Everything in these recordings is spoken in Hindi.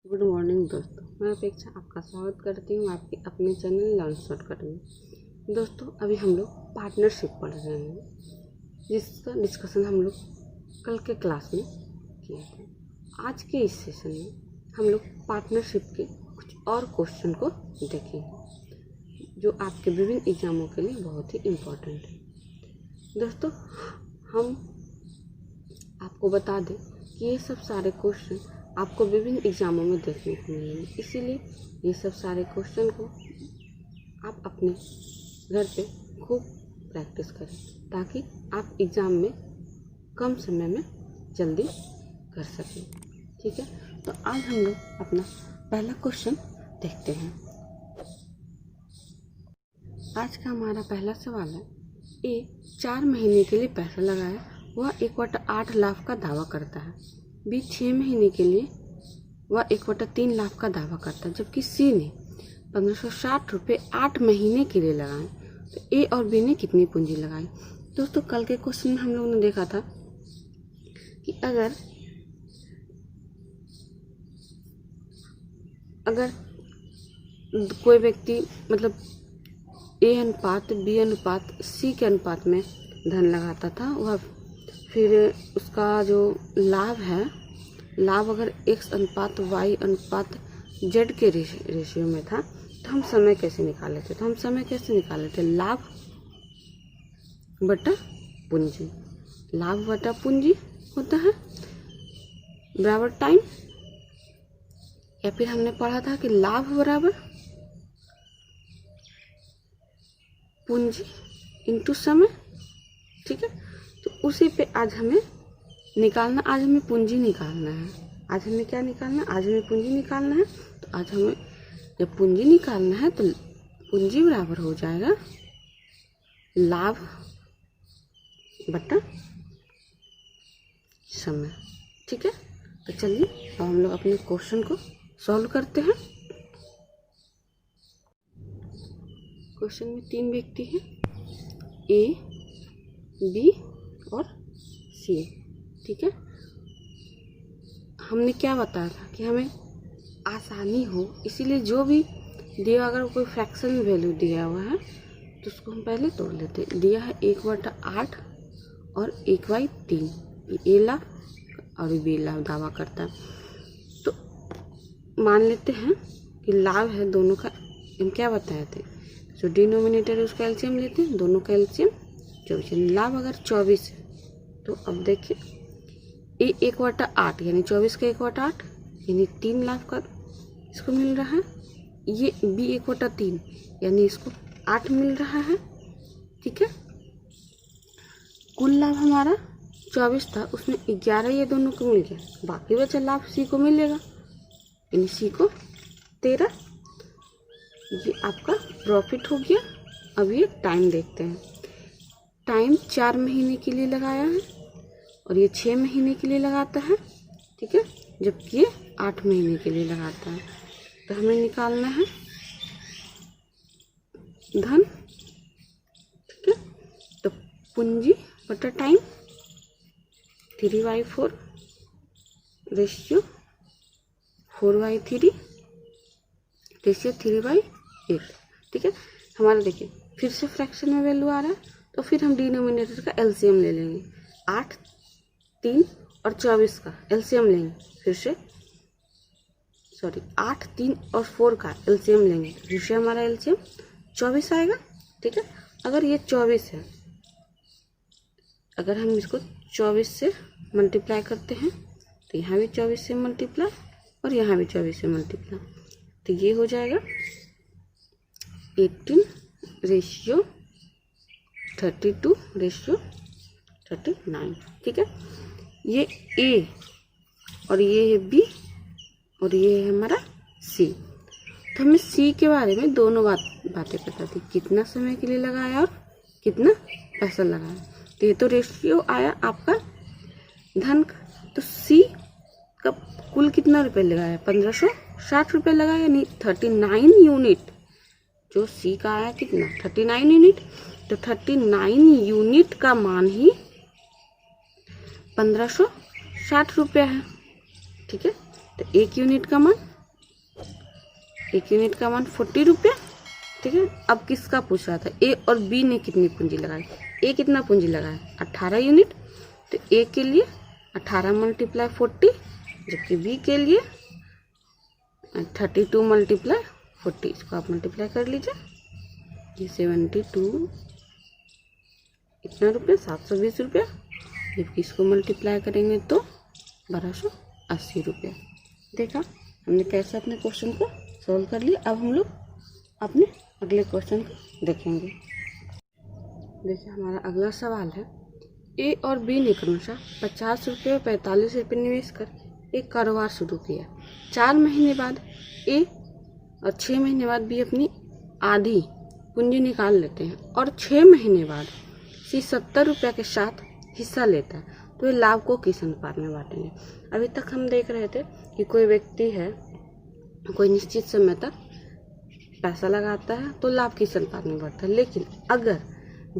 गुड मॉर्निंग दोस्तों, मैं अपेक्षा आपका स्वागत करती हूँ आपके अपने चैनल लर्न शॉर्टकट में। दोस्तों, अभी हम लोग पार्टनरशिप पढ़ रहे हैं, जिसका डिस्कशन हम लोग कल के क्लास में किए थे। आज के इस सेशन में हम लोग पार्टनरशिप के कुछ और क्वेश्चन को देखेंगे, जो आपके विभिन्न एग्जामों के लिए बहुत ही इम्पोर्टेंट है। दोस्तों, हम आपको बता दें कि ये सब सारे क्वेश्चन आपको विभिन्न एग्जामों में देखने को मिलेंगे, इसीलिए ये सब सारे क्वेश्चन को आप अपने घर पे खूब प्रैक्टिस करें, ताकि आप एग्ज़ाम में कम समय में जल्दी कर सकें। ठीक है, तो आज हम लोग अपना पहला क्वेश्चन देखते हैं। आज का हमारा पहला सवाल है, ए 4 महीने के लिए पैसा लगाया, वह 1/8 लाख का दावा करता है। बी 6 महीने के लिए वह 1/3 लाख का दावा करता है, जबकि सी ने 1560 रुपये 8 महीने के लिए लगाए। तो ए और बी ने कितनी पूंजी लगाई? दोस्तों, कल के क्वेश्चन में हम लोगों ने देखा था कि अगर कोई व्यक्ति मतलब ए अनुपात बी अनुपात सी के अनुपात में धन लगाता था, वह फिर उसका जो लाभ है, लाभ अगर x अनुपात y अनुपात z के रेशियो में था, तो हम समय कैसे निकाले थे? तो हम समय कैसे निकाले थे? लाभ बटा पूंजी। लाभ बटा पूंजी होता है बराबर टाइम, या फिर हमने पढ़ा था कि लाभ बराबर पूंजी इंटू समय। ठीक है, तो उसी पे आज हमें पूंजी निकालना है। आज हमें क्या निकालना है? आज हमें पूंजी निकालना है। तो आज हमें जब पूंजी निकालना है तो पूंजी बराबर हो जाएगा लाभ बटा समय। ठीक है, तो चलिए अब हम लोग अपने क्वेश्चन को सॉल्व करते हैं। क्वेश्चन में 3 व्यक्ति हैं, ए, बी और सी। ठीक है, हमने क्या बताया था कि हमें आसानी हो, इसीलिए जो भी दिया, अगर कोई फ्रैक्शन वैल्यू दिया हुआ है तो उसको हम पहले तोड़ लेते। दिया है 1/8 और 1/3, ये लाभ और बी लाभ दावा करता है। तो मान लेते हैं कि लाभ है दोनों का, हम क्या बताए थे, जो डिनोमिनेटर है उसका एलसीएम लेते हैं, दोनों का एलसीएम 24। लाभ अगर 24 है तो अब देखिए ए 1/8 यानी 24 का 1/8 यानी 3 लाख का इसको मिल रहा है। ये बी 1/3 यानी इसको 8 मिल रहा है। ठीक है, कुल लाभ हमारा 24 था, उसमें 11 ये दोनों को मिल गया, बाकी बचा लाभ सी को मिलेगा, यानी सी को 13। ये आपका प्रॉफिट हो गया। अब ये टाइम देखते हैं। टाइम 4 महीने के लिए लगाया है और ये 6 महीने के लिए लगाता है। ठीक है, जबकि ये 8 महीने के लिए लगाता है। तो हमें निकालना है धन। ठीक है, तो पूंजी बटा टाइम 3/4 रेशियो 4/3 रेशियो 3/8। ठीक है, हमारा देखिए फिर से फ्रैक्शन में वैल्यू आ रहा है, तो फिर हम डिनोमिनेटर का एलसीएम ले लेंगे। 8, 3 और 24 का एलसीएम लेंगे, फिर से 8, 3 और 4 का एलसीएम लेंगे, फिर से हमारा एलसीएम 24 आएगा। ठीक है, अगर ये 24 है, अगर हम इसको 24 से मल्टीप्लाई करते हैं तो यहाँ भी 24 से मल्टीप्लाई और यहाँ भी 24 से मल्टीप्लाई, तो ये हो जाएगा 18 रेशियो 32 रेशियो 39। ठीक है, ये ए और ये है बी और ये है हमारा सी। तो हमें सी के बारे में दोनों बातें पता थी, कितना समय के लिए लगाया और कितना पैसा लगाया। तो ये तो रेशियो आया आपका धन का। तो सी का कुल कितना रुपए लगाया? 1560 रुपये लगाया, यानी 39 यूनिट। जो सी का आया कितना? 39 यूनिट। तो 39 यूनिट का मान ही 1560 रुपये है। ठीक है, तो 1 यूनिट का मान 1 यूनिट का मान 40 रुपया, ठीक है। अब किसका पूछ रहा था, ए और बी ने कितनी पूंजी लगाई। ए कितना पूंजी लगाया, 18 यूनिट, तो ए के लिए 18 × 40, जबकि बी के लिए 32 × 40। इसको आप मल्टीप्लाई कर लीजिए, ये 72 इतना रुपये 720 रुपया, जबकि इसको मल्टीप्लाई करेंगे तो 1280 रुपया। देखा हमने कैसे अपने क्वेश्चन को सॉल्व कर लिया। अब हम लोग अपने अगले क्वेश्चन को देखेंगे। देखिए हमारा अगला सवाल है, ए और बी ने क्रमशः 50 रुपये और 45 रुपये निवेश कर एक कारोबार शुरू किया। 4 महीने बाद ए और 6 महीने बाद बी अपनी आधी पूंजी निकाल लेते हैं और 6 महीने बाद सी 70 रुपये के साथ हिस्सा लेता है, तो ये लाभ को किस अनुपात में बांटेंगे। अभी तक हम देख रहे थे कि कोई व्यक्ति है, कोई निश्चित समय तक पैसा लगाता है तो लाभ किस अनुपात में बढ़ता है, लेकिन अगर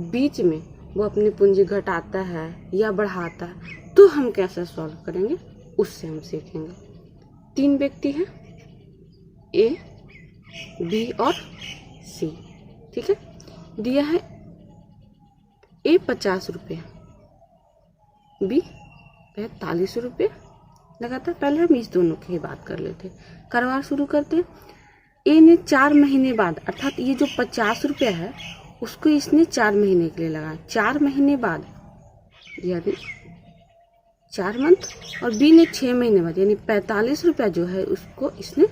बीच में वो अपनी पूंजी घटाता है या बढ़ाता है तो हम कैसे सॉल्व करेंगे, उससे हम सीखेंगे। 3 व्यक्ति हैं, ए, बी और सी, ठीक है। दिया है ए 50 रुपये, बी 45 रुपये लगाता है। पहले हम इस दोनों की बात कर लेते हैं, कारोबार शुरू करते हैं। ए ने 4 महीने बाद, अर्थात ये जो 50 रुपये है उसको इसने 4 महीने के लिए लगाया, 4 महीने बाद यानी 4 मंथ, और बी ने 6 महीने बाद यानी 45 रुपया जो है उसको इसने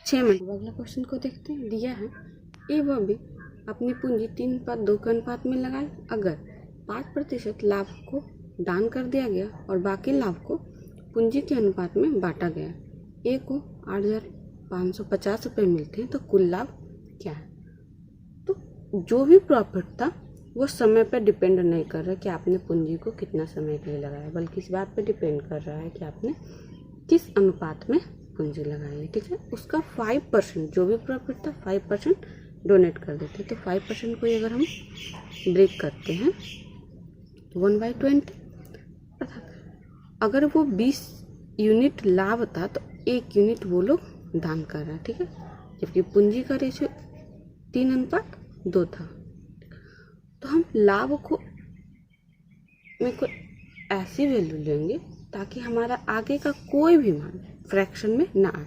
6 महीने। अगला क्वेश्चन को देखते हैं। दिया है ए व बी अपनी पूंजी 3:2 के अनुपात में लगाए। अगर 5% लाभ को दान कर दिया गया और बाकी लाभ को पूंजी के अनुपात में बांटा गया, ए को 8,550 रुपये मिलते हैं, तो कुल लाभ क्या है। तो जो भी प्रॉफिट था वो समय पर डिपेंड नहीं कर रहा है कि आपने पूंजी को कितना समय के लिए लगाया, बल्कि इस बात पर डिपेंड कर रहा है कि आपने किस अनुपात में पूंजी लगाई है, ठीक है। उसका 5% जो भी प्रॉफिट था 5% डोनेट कर देते हैं। तो 5% को अगर हम ब्रेक करते हैं तो 1/20, अर्थात अगर वो 20 यूनिट लाभ था तो 1 यूनिट वो लोग दान कर रहा है, ठीक है। जबकि पूंजी का रेशियो 3:2 था। तो हम लाभ को में कोई ऐसी वैल्यू लेंगे ताकि हमारा आगे का कोई भी मान फ्रैक्शन में ना आए।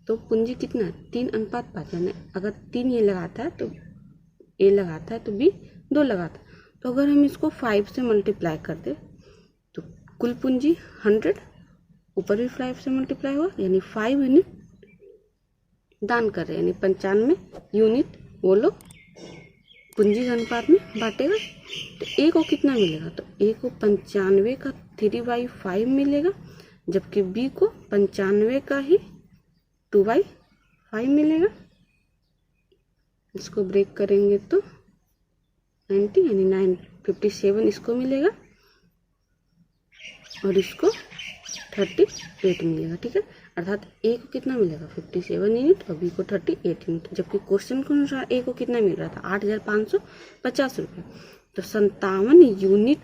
तो पूंजी कितना है, 3:5, यानी अगर 3 ये लगाता है तो ए लगाता है तो बी 2 लगाता है। तो अगर हम इसको 5 से मल्टीप्लाई कर दे तो कुल पूंजी 100, ऊपर भी 5 से मल्टीप्लाई हुआ यानी 5 यूनिट दान कर रहे हैं, यानी 95 यूनिट वो लोग पूंजी के अनुपात में बांटेगा। तो ए को कितना मिलेगा, तो ए को 95 का 3/5 मिलेगा, जबकि बी को 95 का ही 2/5 मिलेगा। इसको ब्रेक करेंगे तो 90 यानी 957 इसको मिलेगा और इसको 38 मिलेगा, ठीक है। अर्थात ए को कितना मिलेगा 57 यूनिट और बी को 38 यूनिट, जबकि क्वेश्चन के अनुसार ए को कितना मिल रहा था 8,550 रुपये। तो 57 यूनिट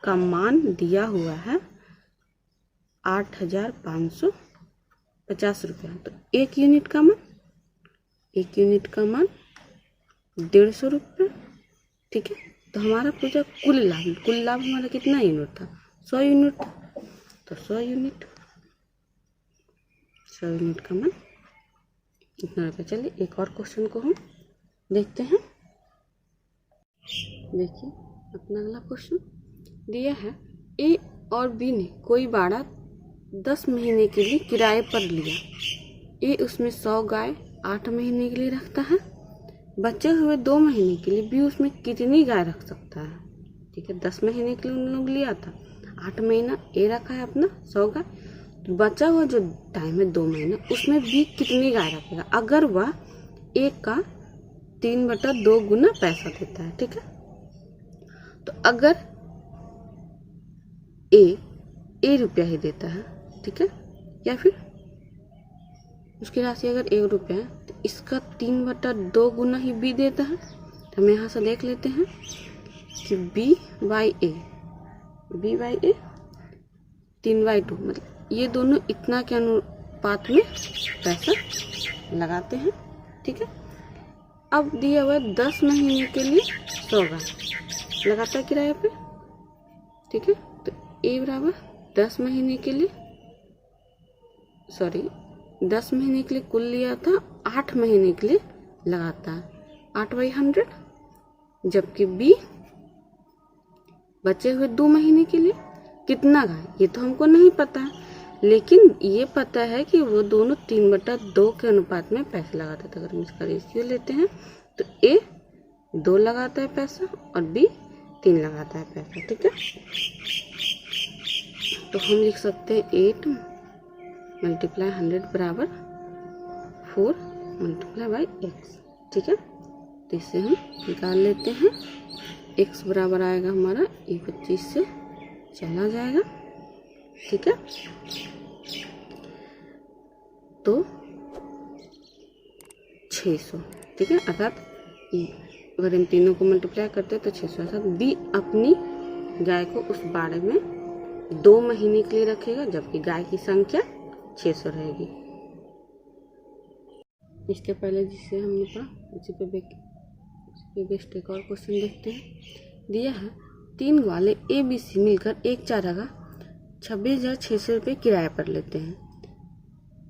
का मान दिया हुआ है 8,550 रुपया। तो 1 यूनिट का मान 150 रुपये, ठीक है। तो हमारा पूछा कुल लाभ हमारा कितना यूनिट था, 100 यूनिट था। तो 100 यूनिट का मान इतना रुपया। चलिए एक और क्वेश्चन को हम देखते हैं। देखिए अपना अगला क्वेश्चन दिया है, ए और बी ने कोई बाड़ा 10 महीने के लिए किराए पर लिया। ए उसमें 100 गाय 8 महीने के लिए रखता है, बचे हुए 2 महीने के लिए बी उसमें कितनी गाय रख सकता है, ठीक है। 10 महीने के लिए उन लोग लिया था, 8 महीना ए रखा है अपना 100 गाय, तो बचा हुआ जो टाइम है 2 महीना उसमें बी कितनी गाय रखेगा अगर वह ए का 3/2 गुना पैसा देता है, ठीक है। तो अगर ए रुपया ही देता है, ठीक है, या फिर उसकी राशि अगर 1 रुपया है तो इसका 3/2 गुना ही बी देता है। तो हम यहाँ से देख लेते हैं कि बी बाई ए 3/2, मतलब ये दोनों इतना के अनुपात में पैसा लगाते हैं। ठीक है, अब दिया हुआ है 10 महीने के लिए 100 गाय, लगाता है किराए पे। ठीक है, तो ए बराबर 10 महीने के लिए 10 महीने के लिए कुल लिया था, 8 महीने के लिए लगाता है 8/100, जबकि बी बचे हुए 2 महीने के लिए कितना गाय, ये तो हमको नहीं पता है, लेकिन ये पता है कि वो दोनों 3/2 के अनुपात में पैसे लगाते थे। अगर हम इसका रेशियो लेते हैं तो ए 2 लगाता है पैसा और बी 3 लगाता है पैसा। ठीक है, तो हम लिख सकते हैं 8 × 100 बराबर 4 × x। ठीक है, तो इससे हम निकाल लेते हैं। x बराबर आएगा हमारा, ये 25 से चला जाएगा। ठीक है, तो 600। ठीक है, अर्थात अगर इन तीनों को मल्टीप्लाई करते हैं तो 600, अर्थात बी अपनी गाय को उस बाड़े में 2 महीने के लिए रखेगा, जबकि गाय की संख्या 600 रहेगी। इसके पहले जिससे हमने पढ़ा उसी पे बेस्ट एक और क्वेश्चन देखते हैं। दिया है 3 ग्वाले ए बी सी मिलकर एक चारा का 26,600 रुपये किराए पर लेते हैं।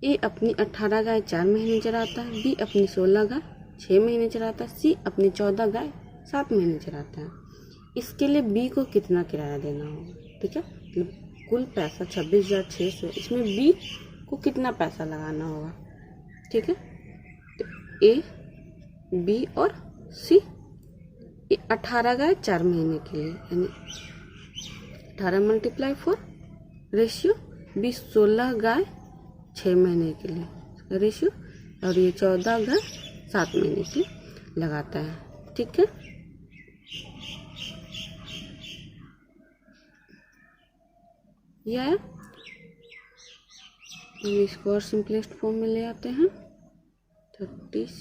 ए अपनी 18 गाय 4 महीने चराता है, बी अपनी 16 गाय 6 महीने चराता है, सी अपनी 14 गाय 7 महीने चराता है। इसके लिए बी को कितना किराया देना होगा। ठीक है, कुल पैसा 26,600, इसमें बी को कितना पैसा लगाना होगा। ठीक है, तो ए बी और सी 18 गाय 4 महीने के लिए, यानी 18 × 4 रेशियो, बी 16 गाय 6 महीने के लिए रेशियो, और ये 14 गाय 7 महीने के लिए लगाता है। ठीक है, यह हम इसको और सिंपलेस्ट फॉर्म में ले आते हैं। 36,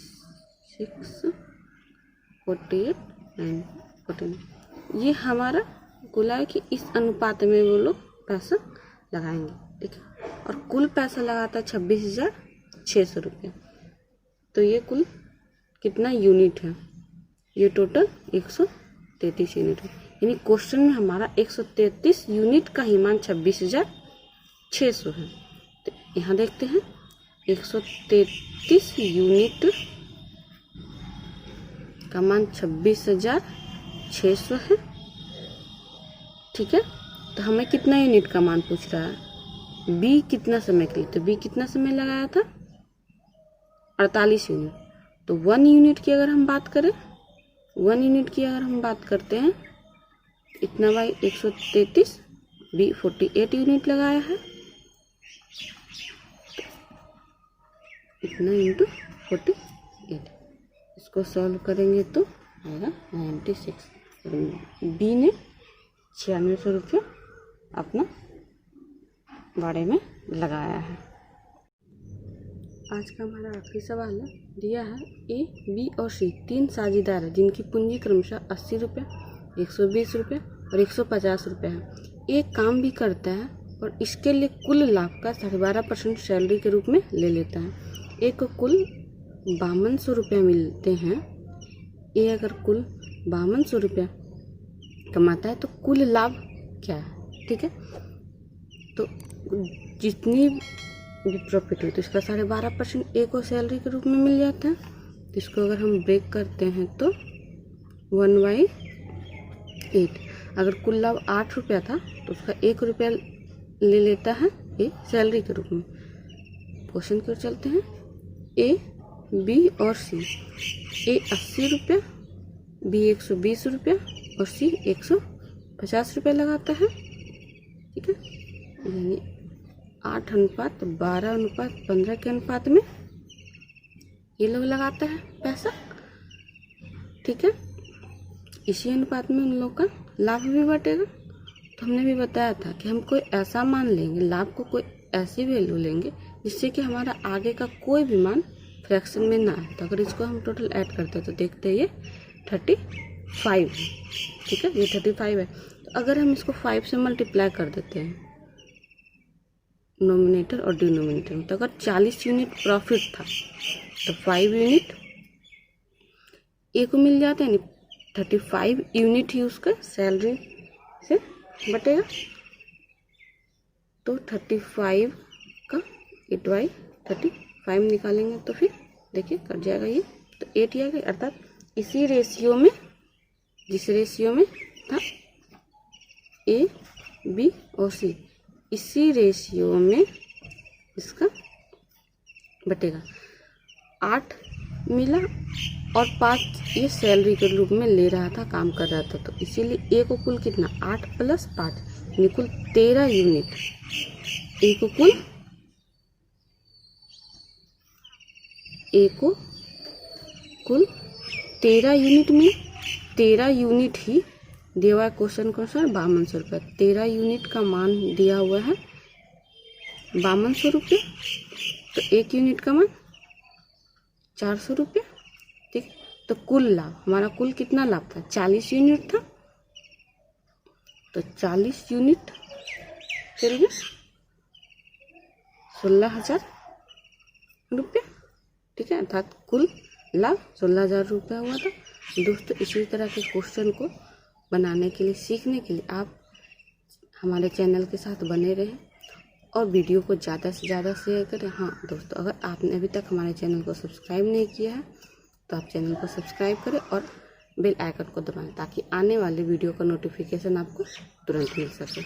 48, 9, 14, ये हमारा कुल है कि इस अनुपात में वो लोग पैसा लगाएंगे। ठीक है, और कुल पैसा लगाता है 26,600 रुपये। तो ये कुल कितना यूनिट है, ये टोटल 133 यूनिट है, यानी क्वेश्चन में हमारा 133 यूनिट का ही मान 26,600 है। तो यहाँ देखते हैं 133 यूनिट का मान 26,600 है। ठीक है, तो हमें कितना यूनिट का मान पूछ रहा है, बी कितना समय के लिए, तो बी कितना समय लगाया था 48 यूनिट। तो 1 यूनिट की अगर हम बात करें, 1 यूनिट की अगर हम बात करते हैं, इतना बाई 133, बी 48 यूनिट लगाया है, इतना इंटू 48, इसको सॉल्व करेंगे तो आएगा 96। बी ने 9600 रुपये अपना बाड़े में लगाया है। आज का हमारा आखिरी सवाल है, दिया है ए बी और सी 3 साझेदार है जिनकी पूंजी क्रमशः 80 रुपये, 120 रुपये और 150 रुपये है। एक काम भी करता है और इसके लिए कुल लाभ का 12.5% सैलरी के रूप में ले लेता है। एक को कुल 5200 रुपये मिलते हैं। ए अगर कुल 5200 रुपया कमाता है तो कुल लाभ क्या है। ठीक है, तो जितनी भी प्रॉफिट हुई तो इसका 12.5% ए को सैलरी के रूप में मिल जाता है। तो इसको अगर हम ब्रेक करते हैं तो 1/8। अगर कुल लाभ 8 रुपया था तो उसका 1 रुपया ले लेता है ए सैलरी के रूप में। क्वेश्चन की ओर चलते हैं। ए बी और सी, ए 80 रुपया, बी 120 रुपया और सी 150 रुपये लगाता है। ठीक है, यानी 8:12:15 के अनुपात में ये लोग लगाता है पैसा। ठीक है, इसी अनुपात में उन लोग का लाभ भी बटेगा। तो हमने भी बताया था कि हम कोई ऐसा मान लेंगे, लाभ को कोई ऐसी वैल्यू लेंगे जिससे कि हमारा आगे का कोई भी मान फ्रैक्शन में ना आए। तो अगर इसको हम टोटल ऐड करते हैं तो देखते हैं ये 35 है। ठीक है, ये 35 है। तो अगर हम इसको 5 से मल्टीप्लाई कर देते हैं नोमिनेटर और डिनोमिनेटर में, तो अगर 40 यूनिट प्रॉफिट था तो 5 यूनिट ए को मिल जाते हैं, यानी 35 यूनिट ही उसका सैलरी से बटेगा। तो 35 का 8/35 निकालेंगे तो फिर देखिए कट जाएगा ये, तो 8 ही आ गया। अर्थात इसी रेशियो में, जिस रेशियो में था ए बी और सी, इसी रेशियो में इसका बटेगा। 8 मिला और 5 ये सैलरी के रूप में ले रहा था, काम कर रहा था, तो इसीलिए ए को कुल कितना 8 + 5 यानी कुल 13 यूनिट। ए को कुल 13 यूनिट में 13 यूनिट ही दिया हुआ है क्वेश्चन के अनुसार 5200 रुपये। 13 यूनिट का मान दिया हुआ है 5200 रुपये, तो 1 यूनिट का मान 400 रुपये। ठीक, तो कुल लाभ हमारा कुल कितना लाभ था, 40 यूनिट था, तो 40 यूनिट चलिए 16,000 रुपये। ठीक है, अर्थात कुल लाभ 16,000 रुपये हुआ था। दोस्तों इसी तरह के क्वेश्चन को बनाने के लिए, सीखने के लिए आप हमारे चैनल के साथ बने रहें और वीडियो को ज़्यादा से ज़्यादा शेयर करें। हाँ दोस्तों, अगर आपने अभी तक हमारे चैनल को सब्सक्राइब नहीं किया है तो आप चैनल को सब्सक्राइब करें और बेल आइकन को दबाएं, ताकि आने वाले वीडियो का नोटिफिकेशन आपको तुरंत मिल सके।